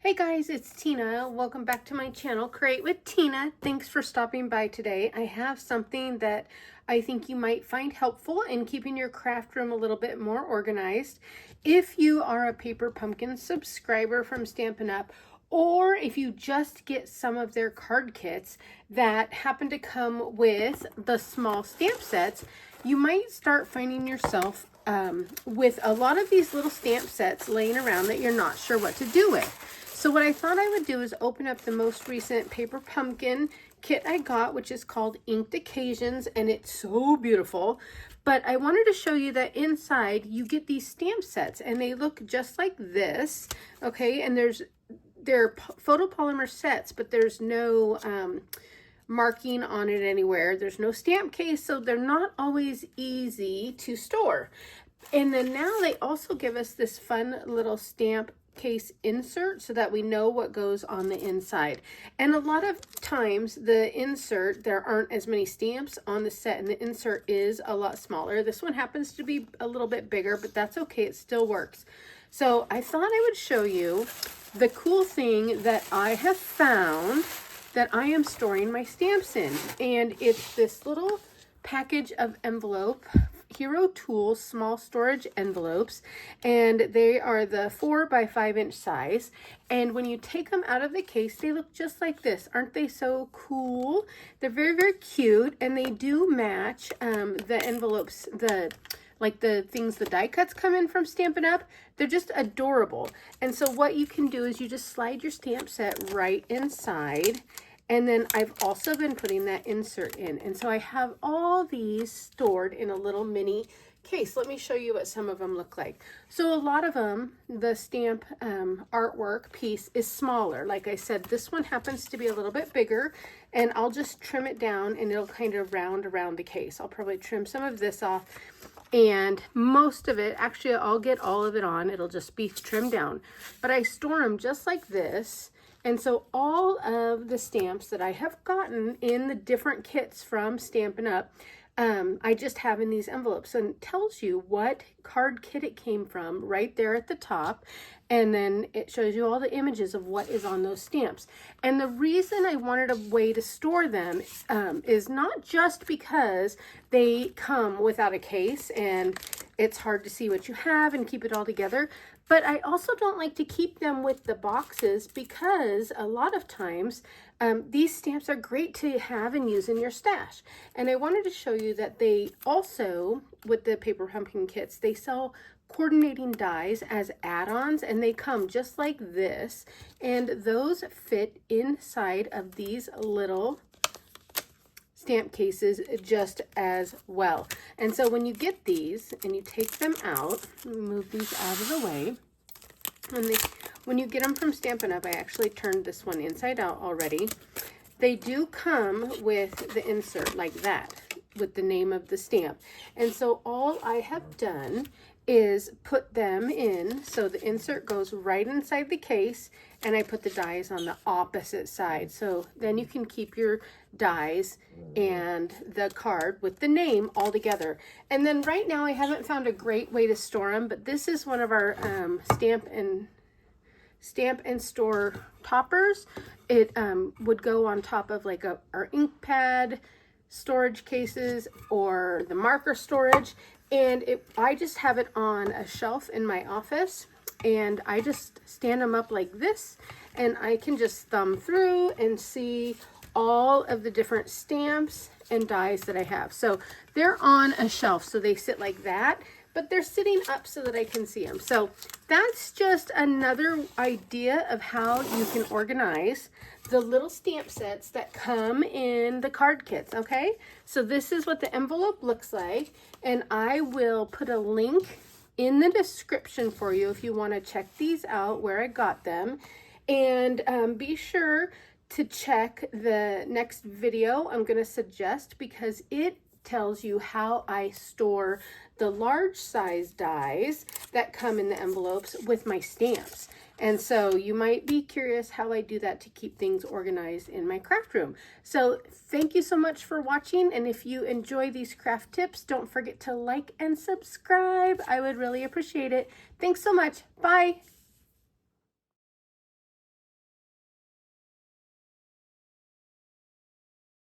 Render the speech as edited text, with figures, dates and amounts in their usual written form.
Hey guys, it's Tina. Welcome back to my channel, Create with Tina. Thanks for stopping by today. I have something that I think you might find helpful in keeping your craft room a little bit more organized. If you are a Paper Pumpkin subscriber from Stampin' Up, or if you just get some of their card kits that happen to come with the small stamp sets, you might start finding yourself with a lot of these little stamp sets laying around that you're not sure what to do with. So what I thought I would do is open up the most recent Paper Pumpkin kit I got, which is called Inked Occasions, and it's so beautiful. But I wanted to show you that inside you get these stamp sets, and they look just like this, okay? And they're photopolymer sets, but there's no marking on it anywhere. There's no stamp case, so they're not always easy to store. And then now they also give us this fun little stamp case insert so that we know what goes on the inside. And a lot of times the insert, there aren't as many stamps on the set, and the insert is a lot smaller. This one happens to be a little bit bigger, but that's okay, it still works. So I thought I would show you the cool thing that I have found that I am storing my stamps in, and it's this little package of envelope, Hero Tools small storage envelopes, and they are the 4 by 5 inch size. And when you take them out of the case, they look just like this. Aren't they so cool? They're very, very cute, and they do match the envelopes, like the things the die cuts come in from Stampin' Up. They're just adorable. And so what you can do is you just slide your stamp set right inside. And then I've also been putting that insert in. And so I have all these stored in a little mini case. Let me show you what some of them look like. So a lot of them, the stamp artwork piece is smaller. Like I said, this one happens to be a little bit bigger, and I'll just trim it down and it'll kind of round around the case. I'll probably trim some of this off, and most of it, actually I'll get all of it on. It'll just be trimmed down. But I store them just like this. And so all of the stamps that I have gotten in the different kits from Stampin' Up, I just have in these envelopes, and it tells you what card kit it came from right there at the top. And then it shows you all the images of what is on those stamps. And the reason I wanted a way to store them is not just because they come without a case and it's hard to see what you have and keep it all together, but I also don't like to keep them with the boxes because a lot of times these stamps are great to have and use in your stash. And I wanted to show you that they also, with the Paper Pumpkin kits, they sell coordinating dies as add-ons, and they come just like this, and those fit inside of these little stamp cases just as well. And so when you get these and you take them out, move these out of the way, and when you get them from Stampin' Up, I actually turned this one inside out already. They do come with the insert like that with the name of the stamp. And so all I have done is put them in, so the insert goes right inside the case, and I put the dies on the opposite side. So then you can keep your dies and the card with the name all together. And then right now I haven't found a great way to store them, but this is one of our stamp and store toppers. It would go on top of like our ink pad storage cases or the marker storage. And I just have it on a shelf in my office, and I just stand them up like this, and I can just thumb through and see all of the different stamps and dies that I have. So they're on a shelf, so they sit like that, but they're sitting up so that I can see them. So that's just another idea of how you can organize the little stamp sets that come in the card kits, okay? So this is what the envelope looks like, and I will put a link in the description for you if you want to check these out where I got them. And be sure to check the next video I'm going to suggest, because it tells you how I store the large size dies that come in the envelopes with my stamps. And so you might be curious how I do that to keep things organized in my craft room. So thank you so much for watching. And if you enjoy these craft tips, don't forget to like and subscribe. I would really appreciate it. Thanks so much. Bye.